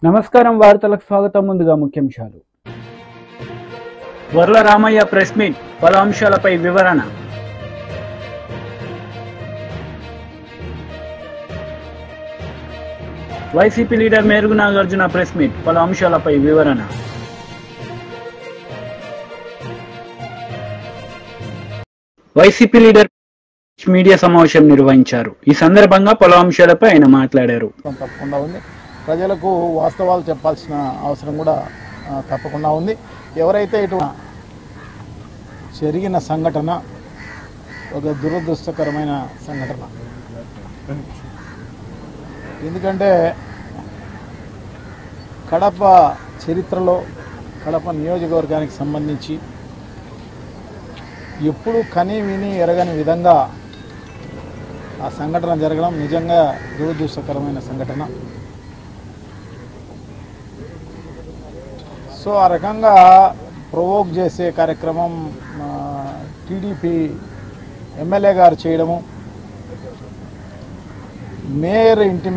నమస్కారం వార్తలకు స్వాగతం. ముందుగా ముఖ్యాంశాలు. వర్ల రామయ్య ప్రెస్ మీట్, పలు అంశాలపై వివరణ. YCP leader Merugu Nagarjuna press meet, పలు అంశాలపై వివరణ. వైసీపీ లీడర్ మీడియా సమావేశం నిర్వహించారు. ఈ సందర్భంగా పలు అంశాలపై ఆయన మాట్లాడారు. తప్పకుండా ఉంది. ప్రజలకు వాస్తవాలు చెప్పాల్సిన అవసరం కూడా తప్పకుండా ఉంది. ఎవరైతే ఇటు జరిగిన సంఘటన ఒక దురదృష్టకరమైన సంఘటన. ఎందుకంటే కడప చరిత్రలో కడప నియోజకవర్గానికి సంబంధించి ఎప్పుడు కని విని ఎరగని విధంగా ఆ సంఘటన జరగడం నిజంగా దురదృష్టకరమైన సంఘటన. సో ఆ రకంగా ప్రొవోక్ చేసే కార్యక్రమం టీడీపీ ఎమ్మెల్యే గారు చేయడము, మేయర్ ఇంటి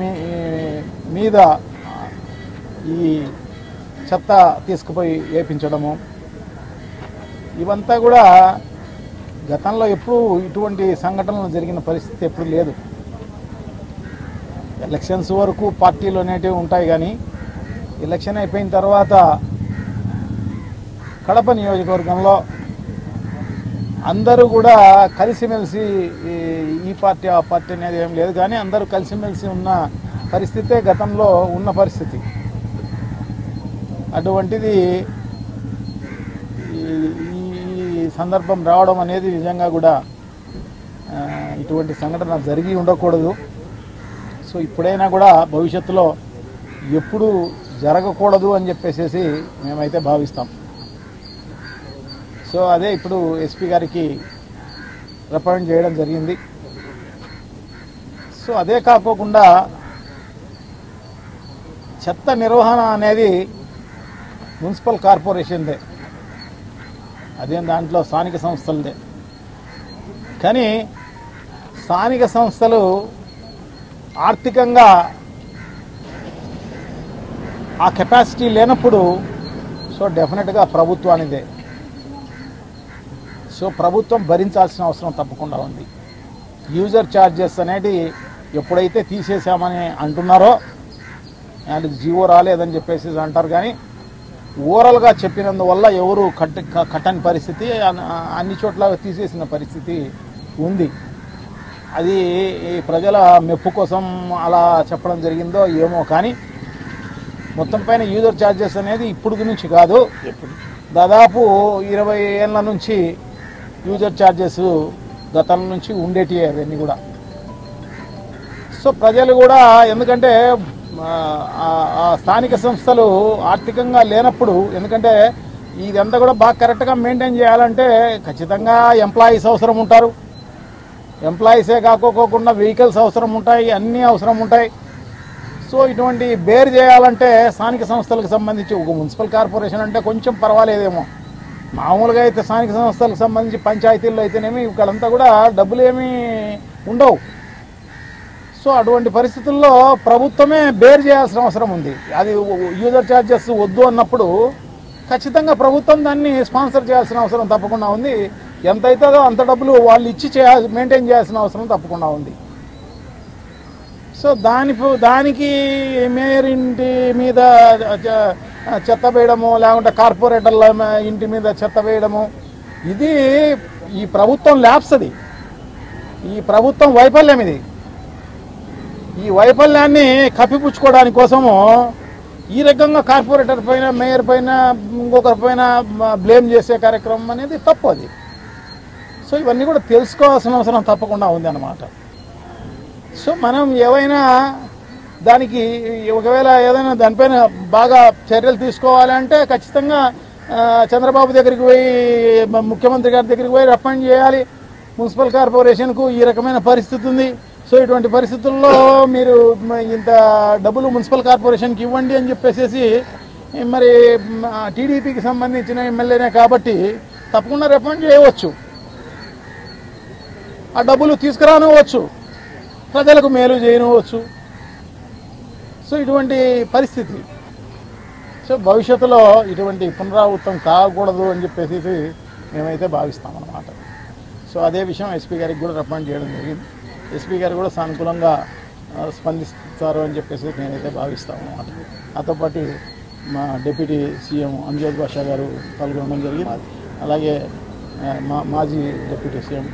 మీద ఈ చెత్త తీసుకుపోయి వేపించడము, ఇవంతా కూడా గతంలో ఎప్పుడూ ఇటువంటి సంఘటనలు జరిగిన పరిస్థితి ఎప్పుడు లేదు. ఎలక్షన్స్ వరకు పార్టీలు అనేటివి ఉంటాయి, కానీ ఎలక్షన్ అయిపోయిన తర్వాత కడప నియోజకవర్గంలో అందరూ కూడా కలిసిమెలిసి, ఈ పార్టీ ఆ పార్టీ అనేది ఏం లేదు, కానీ అందరూ కలిసిమెలిసి ఉన్న పరిస్థితే గతంలో ఉన్న పరిస్థితి. అటువంటిది ఈ సందర్భం రావడం అనేది నిజంగా కూడా ఇటువంటి సంఘటన జరిగి ఉండకూడదు. సో ఇప్పుడైనా కూడా భవిష్యత్తులో ఎప్పుడు జరగకూడదు అని చెప్పేసి మేమైతే భావిస్తాం. సో అదే ఇప్పుడు ఎస్పీ గారికి రిప్రజెంట్ చేయడం జరిగింది. సో అదే కాకోకుండా చెత్త నిర్వహణ అనేది మున్సిపల్ కార్పొరేషన్దే, అదేం దాంట్లో స్థానిక సంస్థలదే. కానీ స్థానిక సంస్థలు ఆర్థికంగా ఆ కెపాసిటీ లేనప్పుడు సో డెఫినెట్గా ప్రభుత్వానిదే. సో ప్రభుత్వం భరించాల్సిన అవసరం తప్పకుండా ఉంది. యూజర్ ఛార్జెస్ అనేది ఎప్పుడైతే తీసేసామని అంటున్నారో, అది జీవో రాలేదని చెప్పేసి అంటారు, కానీ ఓవరాల్గా చెప్పినందువల్ల ఎవరు కట్టని పరిస్థితి, అన్ని చోట్ల తీసేసిన పరిస్థితి ఉంది. అది ప్రజల మెప్పు కోసం అలా చెప్పడం జరిగిందో ఏమో, కానీ మొత్తం పైన యూజర్ ఛార్జెస్ అనేది ఇప్పుడు నుంచి కాదు, దాదాపు 20 ఏళ్ళ నుంచి యూజర్ ఛార్జెస్ గతం నుంచి ఉండేటివి అవన్నీ కూడా. సో ప్రజలు కూడా, ఎందుకంటే స్థానిక సంస్థలు ఆర్థికంగా లేనప్పుడు, ఎందుకంటే ఇదంతా కూడా బాగా కరెక్ట్గా మెయింటైన్ చేయాలంటే ఖచ్చితంగా ఎంప్లాయీస్ అవసరం ఉంటారు. ఎంప్లాయీసే కాకోకుండా వెహికల్స్ అవసరం ఉంటాయి, అన్నీ అవసరం ఉంటాయి. సో ఇటువంటి బేర్ చేయాలంటే స్థానిక సంస్థలకు సంబంధించి, ఒక మున్సిపల్ కార్పొరేషన్ అంటే కొంచెం పర్వాలేదేమో, మామూలుగా అయితే స్థానిక సంస్థలకు సంబంధించి పంచాయతీల్లో అయితేనేమి ఇక్కడంతా కూడా డబ్బులు ఏమీ ఉండవు. సో అటువంటి పరిస్థితుల్లో ప్రభుత్వమే బేర్ చేయాల్సిన అవసరం ఉంది. అది యూజర్ ఛార్జెస్ వద్దు అన్నప్పుడు ఖచ్చితంగా ప్రభుత్వం దాన్ని స్పాన్సర్ చేయాల్సిన అవసరం తప్పకుండా ఉంది. ఎంత అవుతుందో అంత డబ్బులు వాళ్ళు ఇచ్చి మెయింటైన్ చేయాల్సిన అవసరం తప్పకుండా ఉంది. సో దానికి మేయర్ ఇంటి మీద చెత్త వేయడము, లేకుంటే కార్పొరేటర్ల ఇంటి మీద చెత్త వేయడము, ఇది ఈ ప్రభుత్వం ల్యాప్స్, అది ఈ ప్రభుత్వం వైఫల్యం. ఇది ఈ వైఫల్యాన్ని కప్పిపుచ్చుకోవడానికి కోసము ఈ రకంగా కార్పొరేటర్ పైన, మేయర్ పైన, ఇంకొకరి పైన బ్లేమ్ చేసే కార్యక్రమం అనేది తప్పు అది. సో ఇవన్నీ కూడా తెలుసుకోవాల్సిన అవసరం తప్పకుండా ఉంది అన్నమాట. సో మనం ఏవైనా దానికి ఒకవేళ ఏదైనా దానిపైన బాగా చర్యలు తీసుకోవాలంటే ఖచ్చితంగా చంద్రబాబు దగ్గరికి పోయి, ముఖ్యమంత్రి గారి దగ్గరికి పోయి రిప్రజెంట్ చేయాలి. మున్సిపల్ కార్పొరేషన్కు ఈ రకమైన పరిస్థితి ఉంది, సో ఇటువంటి పరిస్థితుల్లో మీరు ఇంత డబ్బులు మున్సిపల్ కార్పొరేషన్కి ఇవ్వండి అని చెప్పేసి, మరి టీడీపీకి సంబంధించిన ఎమ్మెల్యేనే కాబట్టి తప్పకుండా రిప్రజెంట్ చేయవచ్చు, ఆ డబ్బులు తీసుకురానివ్వచ్చు, ప్రజలకు మేలు చేయనివ్వచ్చు. సో ఇటువంటి పరిస్థితి. సో భవిష్యత్తులో ఇటువంటి పునరావృతం కాకూడదు అని చెప్పేసి మేమైతే భావిస్తామన్నమాట. సో అదే విషయం ఎస్పీ గారికి కూడా రికమెండ్ చేయడం జరిగింది. ఎస్పీ గారు కూడా సానుకూలంగా స్పందిస్తారు అని చెప్పేసి నేనైతే భావిస్తాను అన్నమాట. నాతో పాటు మా డిప్యూటీ సీఎం అంజద్ బాషా గారు పాల్గొనడం జరిగింది. అలాగే మాజీ డిప్యూటీ సీఎం,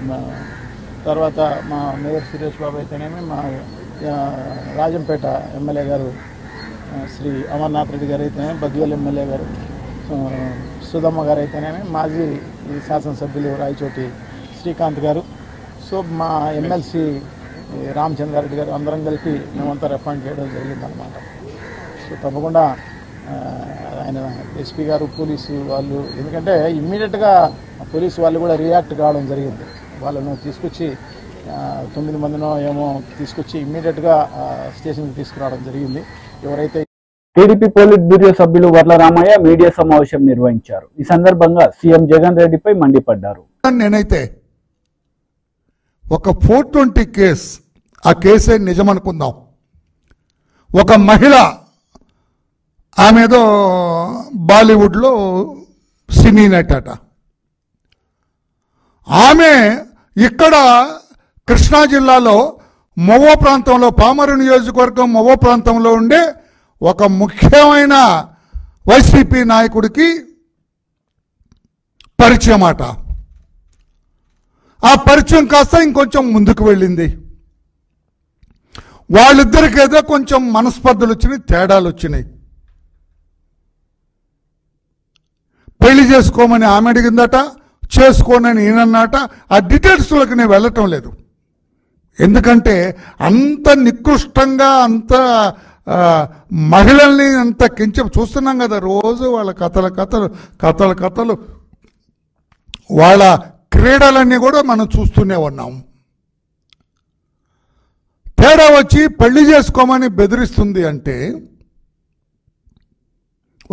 తర్వాత మా మేయర్ సురేష్ బాబు అయితేనేమి, మా రాజంపేట ఎమ్మెల్యే గారు శ్రీ అమర్నాథ్ రెడ్డి గారు అయితేనేమి, బద్వేల్ ఎమ్మెల్యే గారు సుధమ్మ గారు అయితేనేమి, మాజీ శాసనసభ్యులు రాయచోటి శ్రీకాంత్ గారు, సో మా ఎమ్మెల్సీ రామచంద్రారెడ్డి గారు అందరం కలిపి మేమంతా రికమెండ్ చేయడం జరిగిందనమాట. సో తప్పకుండా ఆయన ఎస్పీ గారు, పోలీసు వాళ్ళు, ఎందుకంటే ఇమ్మీడియట్గా పోలీసు వాళ్ళు కూడా రియాక్ట్ కావడం జరిగింది. వాళ్ళను తీసుకొచ్చి 9 మందినో ఏమో తీసుకొచ్చి ఇమ్మీడియట్గా స్టేషన్కి తీసుకురావడం జరిగింది. ఎవరైతే టీడీపీ పోలిట్ బ్యూరో సభ్యులు వర్ల రామయ్య మీడియా సమావేశం నిర్వహించారు. ఈ సందర్భంగా సీఎం జగన్ రెడ్డిపై మండిపడ్డారు. నేనైతే ఒక 420 కేసు, ఆ కేసే నిజమనుకుందాం. ఒక మహిళ, ఆమెదో బాలీవుడ్లో సినీ నటి అట. ఆమె ఇక్కడ కృష్ణా జిల్లాలో మొవ్వ ప్రాంతంలో, పామరు నియోజకవర్గం మొవ్వ ప్రాంతంలో ఉండే ఒక ముఖ్యమైన వైసీపీ నాయకుడికి పరిచయం అట. ఆ పరిచయం కాస్త ఇంకొంచెం ముందుకు వెళ్ళింది. వాళ్ళిద్దరికి ఏదో కొంచెం మనస్పర్ధలు వచ్చినాయి, తేడాలు వచ్చినాయి. పెళ్లి చేసుకోమని ఆమె అడిగిందట, చేసుకోనని ఈయనన్నట. ఆ డీటెయిల్స్లోకి నేను వెళ్ళటం లేదు, ఎందుకంటే అంత నికృష్టంగా, అంత మహిళల్ని అంత చూస్తున్నాం కదా రోజు. వాళ్ళ కథలు వాళ్ళ క్రీడలన్నీ కూడా మనం చూస్తూనే ఉన్నాం. తేడా వచ్చి పెళ్లి చేసుకోమని బెదిరిస్తుంది అంటే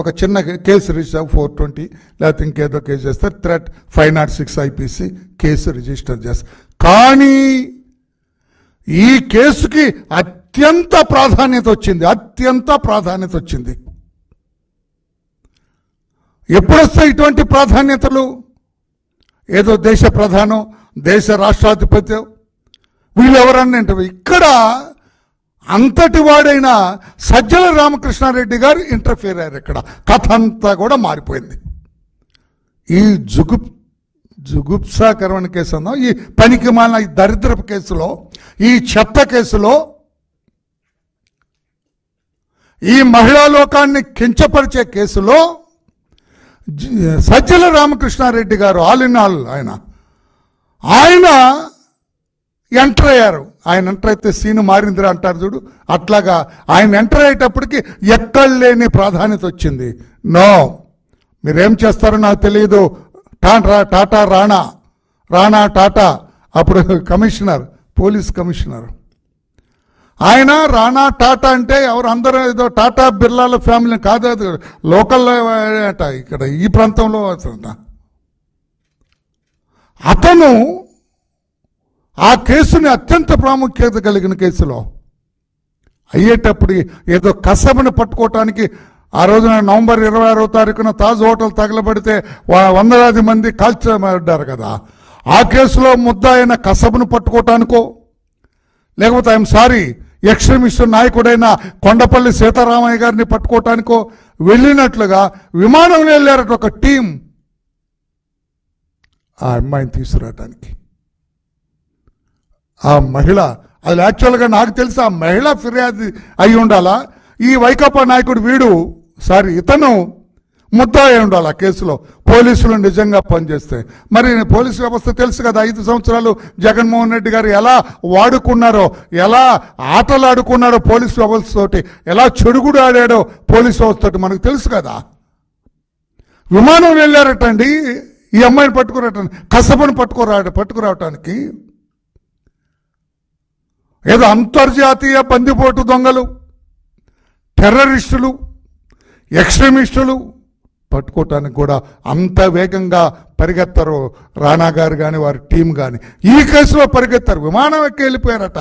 ఒక చిన్న కేసు రిజిస్టర్ 420 లేకపోతే ఇంకేదో కేసు చేస్తారు, థ్రెట్ 506 IPC కేసు రిజిస్టర్ చేస్తారు. కానీ ఈ కేసుకి అత్యంత ప్రాధాన్యత వచ్చింది. ఎప్పుడొస్తాయి ఇటువంటి ప్రాధాన్యతలు? ఏదో దేశ ప్రధానం, దేశ రాష్ట్రాధిపత్యం, వీళ్ళెవరన్నంటే ఇక్కడ అంతటి వాడైన సజ్జల రామకృష్ణారెడ్డి గారు ఇంటర్ఫియర్ అయ్యారు. ఇక్కడ కథ అంతా కూడా మారిపోయింది. ఈ జుగుప్సాకరమైన కేసు అన్నా, ఈ పనికి మాలిన ఈ దరిద్రపు కేసులో, ఈ చెత్త కేసులో, ఈ మహిళా లోకాన్ని కించపరిచే కేసులో సజ్జల రామకృష్ణారెడ్డి గారు ఆల్ ఇన్ ఆల్ ఆయన ఎంటర్ అయ్యారు. ఆయన ఎంటర్ అయితే సీను మారిందిరా అంటారు చూడు, అట్లాగా ఆయన ఎంటర్ అయ్యేటప్పటికి ఎక్కడ లేని ప్రాధాన్యత వచ్చింది. నో, మీరేం చేస్తారో నాకు తెలియదు. టాటా రాణా టాటా అప్పుడు కమిషనర్, పోలీస్ కమిషనర్ ఆయన. రాణా టాటా అంటే ఎవరు? అందరూ ఏదో టాటా బిర్లాల ఫ్యామిలీ కాదు, అది లోకల్ అట, ఇక్కడ ఈ ప్రాంతంలో. అతను ఆ కేసుని అత్యంత ప్రాముఖ్యత కలిగిన కేసులో అయ్యేటప్పుడు ఏదో కసబను పట్టుకోవటానికి ఆ రోజున నవంబర్ 26వ తారీఖున తాజ్ హోటల్ తగలబడితే వందలాది మంది కాల్చబడ్డారు కదా. ఆ కేసులో ముద్దాయిన కసబను పట్టుకోవటానికో, లేకపోతే ఐఎమ్ సారీ ఎక్స్ట్రీమిస్ట్ నాయకుడైన కొండపల్లి సీతారామయ్య గారిని పట్టుకోవటానికో వెళ్ళినట్లుగా విమానంలో వెళ్ళారట ఒక టీం ఆ అమ్మాయిని తీసుకురావటానికి. ఆ మహిళ, అది యాక్చువల్గా నాకు తెలిసి ఆ మహిళ ఫిర్యాదు అయి ఉండాలా, ఈ వైకాపా నాయకుడు ఇతను ముద్దాయి ఉండాలి ఆ కేసులో. పోలీసులు నిజంగా పనిచేస్తే మరి పోలీసు వ్యవస్థ తెలుసు కదా, 5 సంవత్సరాలు జగన్మోహన్ రెడ్డి గారు ఎలా వాడుకున్నారో, ఎలా ఆటలు ఆడుకున్నారో పోలీసు వ్యవస్థతోటి, ఎలా చెడుగుడు ఆడాడో పోలీసు వ్యవస్థతోటి మనకు తెలుసు కదా. విమానం వెళ్ళారటండి ఈ అమ్మాయిని పట్టుకురావటానికి, కసబను పట్టుకురావటానికి. ఏదో అంతర్జాతీయ బందిపోటు దొంగలు, టెర్రరిస్టులు, ఎక్స్ట్రీమిస్టులు పట్టుకోవటానికి కూడా అంత వేగంగా పరిగెత్తారు రాణా గారు కానీ వారి టీం కానీ. ఈ కేసులో పరిగెత్తారు, విమానం ఎక్కి వెళ్ళిపోయారట.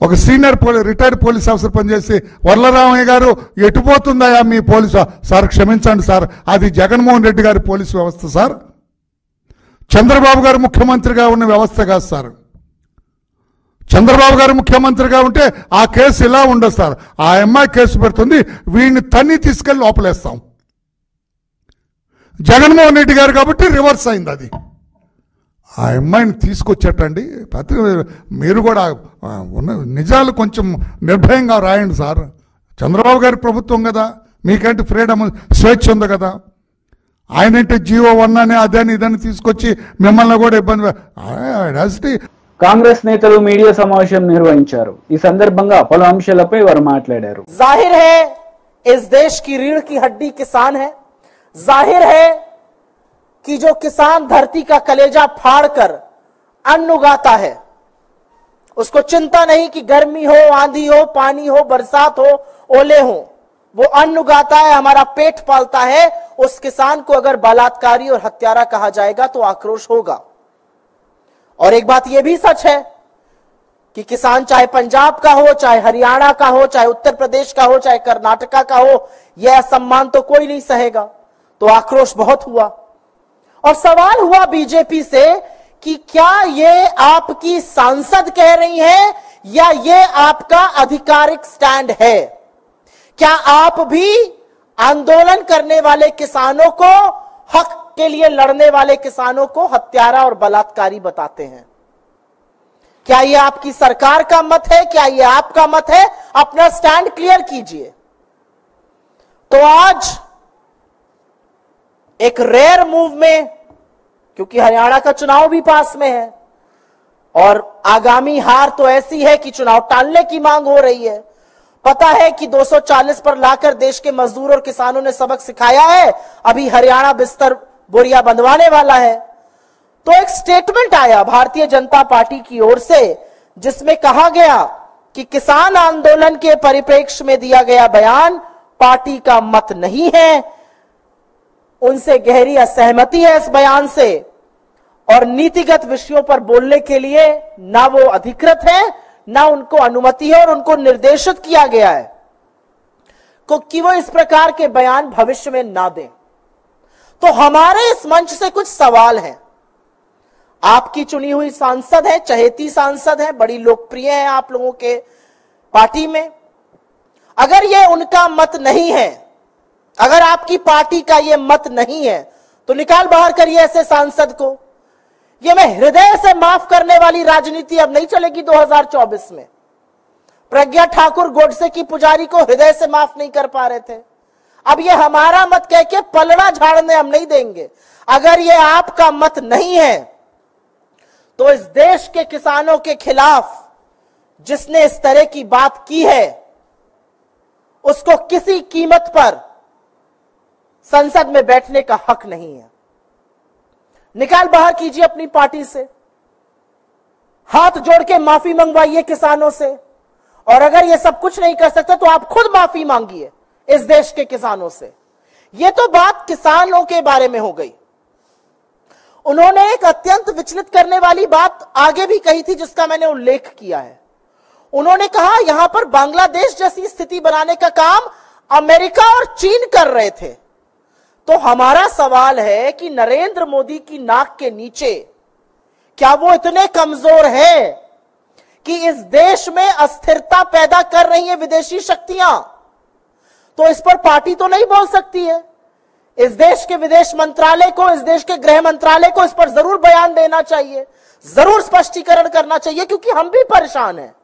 ఒక సీనియర్ రిటైర్డ్ పోలీస్ ఆఫీసర్ పనిచేసి వరలరామయ్య గారు ఎటుపోతుందయా మీ పోలీసు సార్ క్షమించండి సార్, అది జగన్మోహన్ రెడ్డి గారి పోలీసు వ్యవస్థ సార్, చంద్రబాబు గారు ముఖ్యమంత్రిగా ఉన్న వ్యవస్థ కాదు సార్. చంద్రబాబు గారు ముఖ్యమంత్రిగా ఉంటే ఆ కేసు ఇలా ఉండదు సార్. ఆ అమ్మాయి కేసు పెడుతుంది, వీడిని తన్ని తీసుకెళ్లి లోపలేస్తాం. జగన్మోహన్ రెడ్డి గారు కాబట్టి రివర్స్ అయింది అది. ఆ అమ్మాయిని తీసుకొచ్చేటండి. మీరు కూడా ఉన్న నిజాలు కొంచెం నిర్భయంగా రాయండి సార్. చంద్రబాబు గారి ప్రభుత్వం కదా, మీకంటే ఫ్రీడమ్ స్వేచ్ఛ ఉంది కదా. ఆయనంటే జీవో 1 అని అదని ఇదని తీసుకొచ్చి మిమ్మల్ని కూడా ఇబ్బంది. కాంగ్రెస్ నేతలు మీడియా సమావేశం నిర్వహించారు. ఈ సందర్భంగా పలు అంశాలపై వారు మాట్లాడారు. जाहिर है इस देश की रीढ़ की हड्डी किसान है। जाहिर है कि जो किसान धरती का कलेजा फाड़कर अन्न उगाता है, उसको चिंता नहीं कि गर्मी हो, आंधी हो, पानी हो, बरसात हो, ओले हो, वो अन्न उगाता है, हमारा पेट पालता है। उस किसान को अगर बलात्कारी और हत्यारा कहा जाएगा तो आक्रोश होगा। और एक बात यह भी सच है कि किसान चाहे पंजाब का हो, चाहे हरियाणा का हो, चाहे उत्तर प्रदेश का हो, चाहे कर्नाटका का हो, यह असम्मान तो कोई नहीं सहेगा। तो आक्रोश बहुत हुआ और सवाल हुआ बीजेपी से कि क्या ये आपकी सांसद कह रही हैं या ये आपका आधिकारिक स्टैंड है? क्या आप भी आंदोलन करने वाले किसानों को, हक के लिए लड़ने वाले किसानों को हत्यारा और बलात्कारी बताते हैं? क्या यह आपकी सरकार का मत है? क्या यह आपका मत है? अपना स्टैंड क्लियर कीजिए। तो आज एक रेयर मूव में, क्योंकि हरियाणा का चुनाव भी पास में है और आगामी हार तो ऐसी है कि चुनाव टालने की मांग हो रही है। पता है कि 240 पर लाकर देश के मजदूर और किसानों ने सबक सिखाया है, अभी हरियाणा बिस्तर बोरिया बंधवाने वाला है। तो एक स्टेटमेंट आया भारतीय जनता पार्टी की ओर से जिसमें कहा गया कि किसान आंदोलन के परिप्रेक्ष्य में दिया गया बयान पार्टी का मत नहीं है, उनसे गहरी असहमति है इस बयान से और नीतिगत विषयों पर बोलने के लिए ना वो अधिकृत है, ना उनको अनुमति है और उनको निर्देशित किया गया है कि वो इस प्रकार के बयान भविष्य में ना दें। तो हमारे इस मंच से कुछ सवाल हैं। आपकी चुनी हुई सांसद है, चहेती सांसद है, बड़ी लोकप्रिय है आप लोगों के पार्टी में। अगर ये उनका मत नहीं है, अगर आपकी पार्टी का ये मत नहीं है, तो निकाल बाहर करिए ऐसे सांसद को। ये मैं हृदय से माफ करने वाली राजनीति अब नहीं चलेगी 2024 में। प्रज्ञा ठाकुर गोडसे की पुजारी को हृदय से माफ नहीं कर पा रहे थे, अब ये हमारा मत कह के पलड़ा झाड़ने हम नहीं देंगे। अगर ये आपका मत नहीं है तो इस देश के किसानों के खिलाफ जिसने इस तरह की बात की है उसको किसी कीमत पर संसद में बैठने का हक नहीं है। निकाल बाहर कीजिए अपनी पार्टी से, हाथ जोड़ के माफी मंगवाइए किसानों से, और अगर ये सब कुछ नहीं कर सकते तो आप खुद माफी मांगिए इस देश के किसानों से। ये तो बात किसानों के बारे में हो गई। उन्होंने एक अत्यंत विचलित करने वाली बात आगे भी कही थी जिसका मैंने उल्लेख किया है। उन्होंने कहा यहां पर बांग्लादेश जैसी स्थिति बनाने का काम अमेरिका और चीन कर रहे थे। तो हमारा सवाल है कि नरेंद्र मोदी की नाक के नीचे क्या वो इतने कमजोर है कि इस देश में अस्थिरता पैदा कर रही है विदेशी शक्तियां? तो इस पर पार्टी तो नहीं बोल सकती है। इस देश के विदेश मंत्रालय को, इस देश के गृह मंत्रालय को इस पर जरूर बयान देना चाहिए, जरूर स्पष्टीकरण करना चाहिए, क्योंकि हम भी परेशान हैं।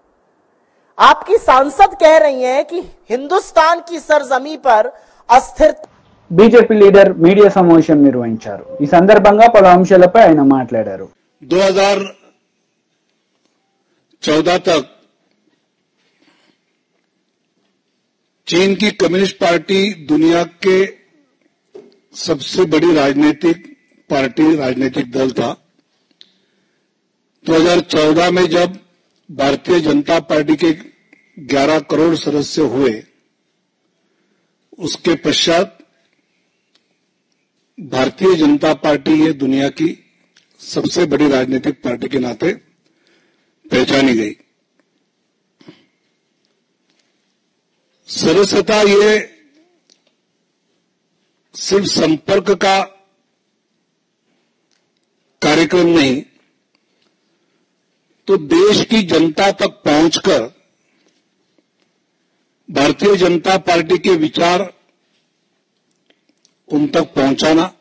आपकी सांसद कह रही हैं कि हिंदुस्तान की सरजमी पर अस्थिरता। బీజేపీ లీడర్ మీడియా సమావేశం నిర్వహించారు. ఈ సందర్భంగా పలు అంశాలపై ఆయన మాట్లాడారు. 2014 तक चीन की कम्युनिस्ट पार्टी दुनिया के सबसे बड़ी राजनीतिक दल था। 2014 में जब भारतीय जनता पार्टी के 11 करोड़ सदस्य हुए, उसके पश्चात भारतीय जनता पार्टी ये दुनिया की सबसे बड़ी राजनीतिक पार्टी के नाते पहचानी गई। सदस्यता ये सिर्फ संपर्क का कार्यक्रम नहीं, तो देश की जनता तक पहुंचकर भारतीय जनता पार्टी के विचार उन तक पहुंचाना,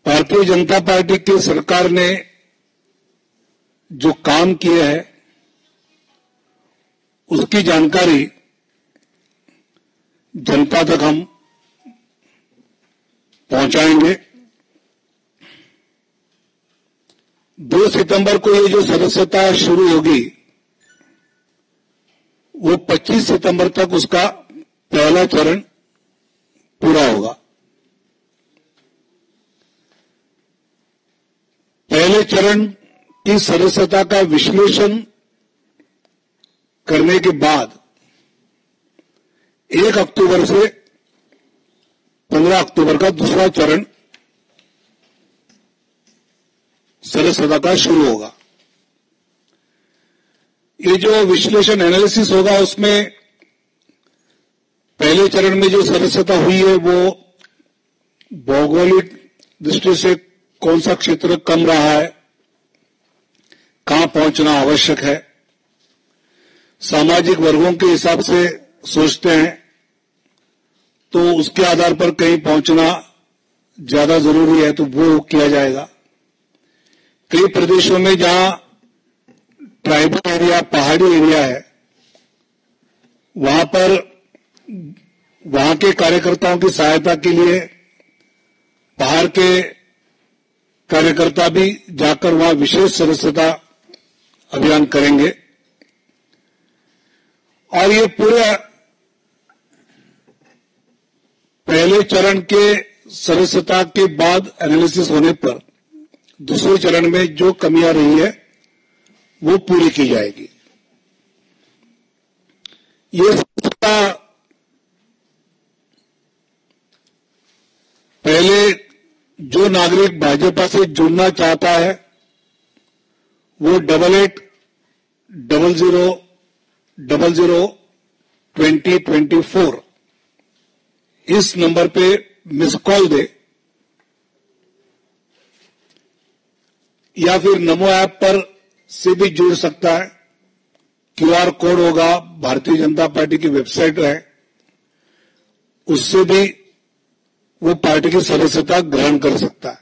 भारतीय जनता पार्टी की सरकार ने जो काम किए हैं उसकी जानकारी जनता तक हम पहुंचाएंगे। 2 सितंबर को ये जो सदस्यता शुरू होगी वो 25 सितंबर तक उसका पहला चरण पूरा होगा। पहले चरण की सदस्यता का विश्लेषण करने के बाद 1 अक्टूबर से 15 अक्टूबर का दूसरा चरण सदस्यता का शुरू होगा। ये जो विश्लेषण एनालिसिस होगा उसमें पहले चरण में जो सदस्यता हुई है वो भौगोलिक दृष्टि से कौन सा क्षेत्र कम रहा है, कहां पहुंचना आवश्यक है, सामाजिक वर्गों के हिसाब से सोचते हैं तो उसके आधार पर कहीं पहुंचना ज्यादा जरूरी है तो वो किया जाएगा। कई प्रदेशों में जहां ट्राइबल एरिया, पहाड़ी एरिया है, वहां के कार्यकर्ताओं की सहायता के लिए बाहर के कार्यकर्ता भी जाकर वहां विशेष सदस्यता अभियान करेंगे। और ये पूरे पहले चरण के सदस्यता के बाद एनालिसिस होने पर दूसरे चरण में जो कमियां रही है वो पूरी की जाएगी। ये सदस्यता पहले जो नागरिक भाजपा से जुड़ना चाहता है वो 8800002024 इस नंबर पे मिस कॉल दे या फिर नमो ऐप पर से भी जुड़ सकता है। क्यूआर कोड होगा, भारतीय जनता पार्टी की वेबसाइट है, उससे भी वो पार्टी की सदस्यता ग्रहण कर सकता है।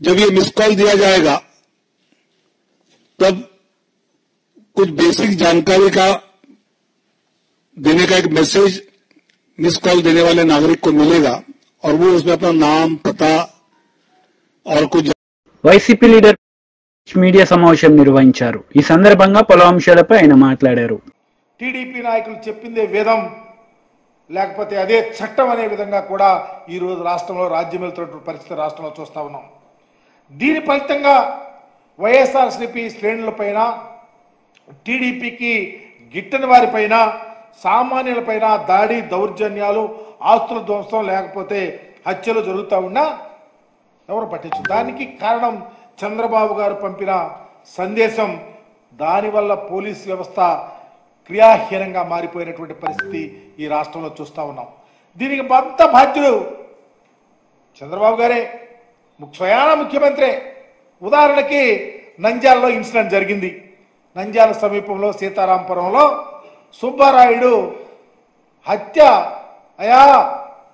जब ये मिस कॉल दिया जाएगा तब कुछ बेसिक जानकारी का देने का एक मैसेज मिस कॉल देने वाले नागरिक को मिलेगा और वो उसमें अपना नाम, पता और कुछ వైసీపీ లీడర్ మీడియా సమావేశం నిర్వహించారు। ఈ సందర్భంగా పలు అంశాలపై ఆయన మాట్లాడారు। టీడీపీ నాయకులు చెప్పిందే వేదం లేకపోతే అదే చట్టం అనే విధంగా కూడా ఈ రోజు రాష్ట్రంలో రాజ్యం వెళ్తున్నటువంటి పరిస్థితి రాష్ట్రంలో చూస్తా ఉన్నాం। దీని ఫలితంగా వైఎస్ఆర్సీపీ శ్రేణులపైన, టీడీపీకి గిట్టని వారిపైన, సామాన్యులపైన దాడి, దౌర్జన్యాలు, ఆస్తుల ధ్వంసం లేకపోతే హత్యలు జరుగుతూ ఉన్నా ఎవరు పట్టించు। దానికి కారణం చంద్రబాబు గారు పంపిన సందేశం। దానివల్ల పోలీస్ వ్యవస్థ క్రియాహీనంగా మారిపోయినటువంటి పరిస్థితి ఈ రాష్ట్రంలో చూస్తా ఉన్నాం। దీనికి అంత బాధ్యుడు చంద్రబాబు గారే, స్వయాన ముఖ్యమంత్రి। ఉదాహరణకి నంద్యాలలో ఇన్సిడెంట్ జరిగింది। నంద్యాల సమీపంలో సీతారాంపురంలో సుబ్బారాయుడు హత్య, అయ్యా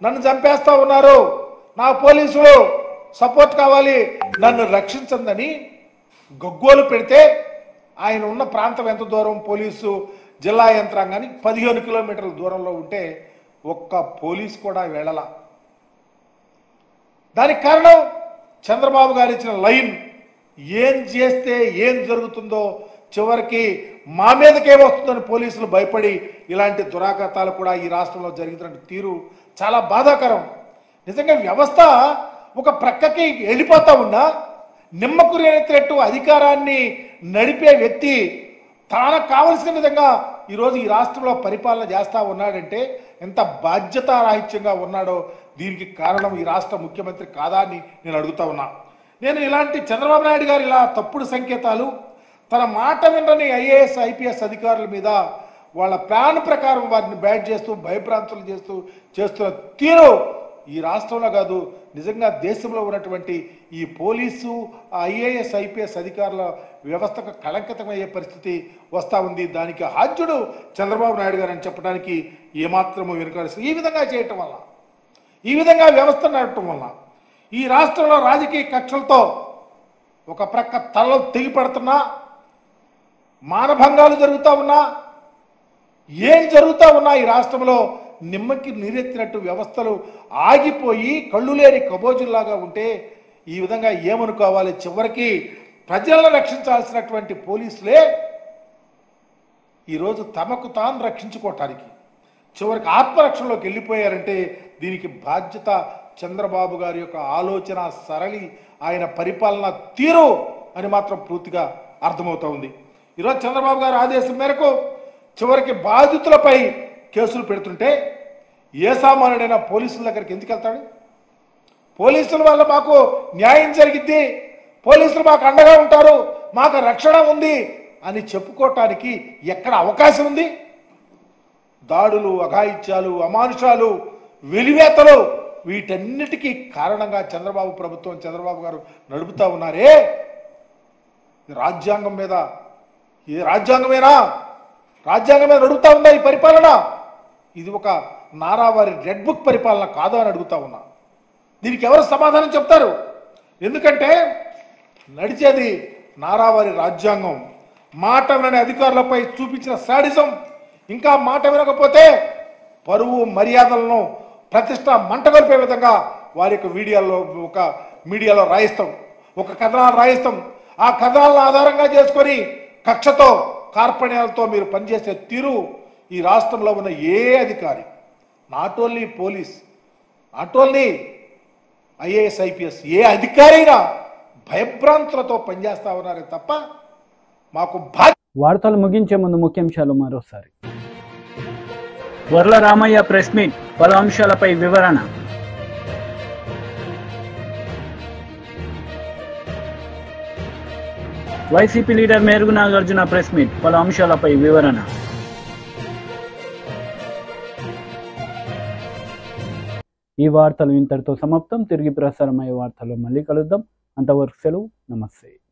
నన్ను చంపేస్తా ఉన్నారు, నా పోలీసులు సపోర్ట్ కావాలి, నన్ను రక్షించందని గగ్గోలు పెడితే ఆయన ఉన్న ప్రాంతం ఎంత దూరం, పోలీసు జిల్లా యంత్రాంగానికి 15 కిలోమీటర్ల దూరంలో ఉంటే ఒక్క పోలీసు కూడా వెళ్ళాల। దానికి కారణం చంద్రబాబు గారు ఇచ్చిన లైన్। ఏం చేస్తే ఏం జరుగుతుందో చివరికి మా మీదకే వస్తుందని పోలీసులు భయపడి ఇలాంటి దురాఘాతాలు కూడా ఈ రాష్ట్రంలో జరుగుతున్న తీరు చాలా బాధాకరం। నిజంగా వ్యవస్థ ఒక ప్రక్కకి వెళ్ళిపోతా ఉన్నా నిమ్మకు రేనెత్తినట్టు అధికారాన్ని నడిపే వ్యక్తి తనకు కావలసిన విధంగా ఈరోజు ఈ రాష్ట్రంలో పరిపాలన చేస్తా ఉన్నాడంటే ఎంత బాధ్యతారాహిత్యంగా ఉన్నాడో దీనికి కారణం ఈ రాష్ట్ర ముఖ్యమంత్రి కాదా అని నేను అడుగుతా ఉన్నా। నేను ఇలాంటి చంద్రబాబు నాయుడు గారు ఇలా తప్పుడు సంకేతాలు, తన మాట వినని ఐఏఎస్ ఐపీఎస్ అధికారుల మీద వాళ్ళ ప్లాన్ ప్రకారం వారిని బ్యాట్ చేస్తూ భయభ్రాంతులు చేస్తున్న తీరు ఈ రాష్ట్రంలో కాదు, నిజంగా దేశంలో ఉన్నటువంటి ఈ పోలీసు ఐఏఎస్ ఐపీఎస్ అధికారుల వ్యవస్థకు కళంకితమయ్యే పరిస్థితి వస్తూ ఉంది. దానికి హాజ్యుడు చంద్రబాబు నాయుడు గారు అని చెప్పడానికి ఏమాత్రము వెనుకాల్సి ఈ విధంగా చేయటం వల్ల, ఈ విధంగా వ్యవస్థ నడటం వల్ల ఈ రాష్ట్రంలో రాజకీయ కక్షలతో ఒక ప్రక్క తలలు తెగిపడుతున్నా, మానభంగాలు జరుగుతూ ఉన్నా, ఏం జరుగుతూ ఉన్నా ఈ రాష్ట్రంలో నిమ్మకి నీరెత్తినట్టు వ్యవస్థలు ఆగిపోయి కళ్ళు లేని కబోజుల్లాగా ఉంటే ఈ విధంగా ఏమనుకోవాలి? చివరికి ప్రజలను రక్షించాల్సినటువంటి పోలీసులే ఈరోజు తమకు తాను రక్షించుకోవటానికి చివరికి ఆత్మరక్షణలోకి వెళ్ళిపోయారంటే దీనికి బాధ్యత చంద్రబాబు గారి యొక్క ఆలోచన సరళి, ఆయన పరిపాలన తీరు అని మాత్రం పూర్తిగా అర్థమవుతా ఉంది. ఈరోజు చంద్రబాబు గారి ఆదేశం మేరకు చివరికి బాధితులపై కేసులు పెడుతుంటే ఏ సామాన్యుడైనా పోలీసుల దగ్గరికి ఎందుకు వెళ్తాడు? పోలీసుల వల్ల మాకు న్యాయం జరిగిద్ది, పోలీసులు మాకు అండగా ఉంటారు, మాకు రక్షణ ఉంది అని చెప్పుకోవటానికి ఎక్కడ అవకాశం ఉంది? దాడులు, అఘాయిత్యాలు, అమానుషాలు, వెలివేతలు వీటన్నిటికీ కారణంగా చంద్రబాబు ప్రభుత్వం, చంద్రబాబు గారు నడుపుతా ఉన్నారే. రాజ్యాంగం మీద ఏ రాజ్యాంగమేనా? రాజ్యాంగం మీద నడుపుతా ఉందా ఈ పరిపాలన? ఇది ఒక నారావారి రెడ్ బుక్ పరిపాలన కాదు అని అడుగుతా ఉన్నా. దీనికి ఎవరు సమాధానం చెప్తారు? ఎందుకంటే నడిచేది నారావారి రాజ్యాంగం. మాట వినని అధికారులపై చూపించిన శాడిజం, ఇంకా మాట వినకపోతే పరువు మర్యాదలను ప్రతిష్ట మంటగొల్పే విధంగా వారి యొక్క మీడియాలో రాయిస్తాం, ఒక కథనాలు రాయిస్తాం. ఆ కథనాలను ఆధారంగా చేసుకొని కక్షతో కార్పణ్యాలతో మీరు పనిచేసే తీరు ఈ రాష్ట్రంలో ఉన్న ఏ అధికారి, not only police, not only IAS IPS, ఏ అధికారి అయినా భయభ్రాంతులతో పనిచేస్తా ఉన్నారే తప్ప మాకు వార్తలు ముగించే ముందు ముఖ్యాంశాలు మరోసారి. వర్ల రామయ్య ప్రెస్ మీట్, పలు అంశాలపై వివరణ. YCP leader Merugu Nagarjuna press meet, పలు అంశాలపై వివరణ. ఈ వార్తలు ఇంతటితో సమాప్తం. తిరిగి ప్రసారమయ్యే వార్తల్లో మళ్ళీ కలుద్దాం. అంతవరకు సెలవు. నమస్తే.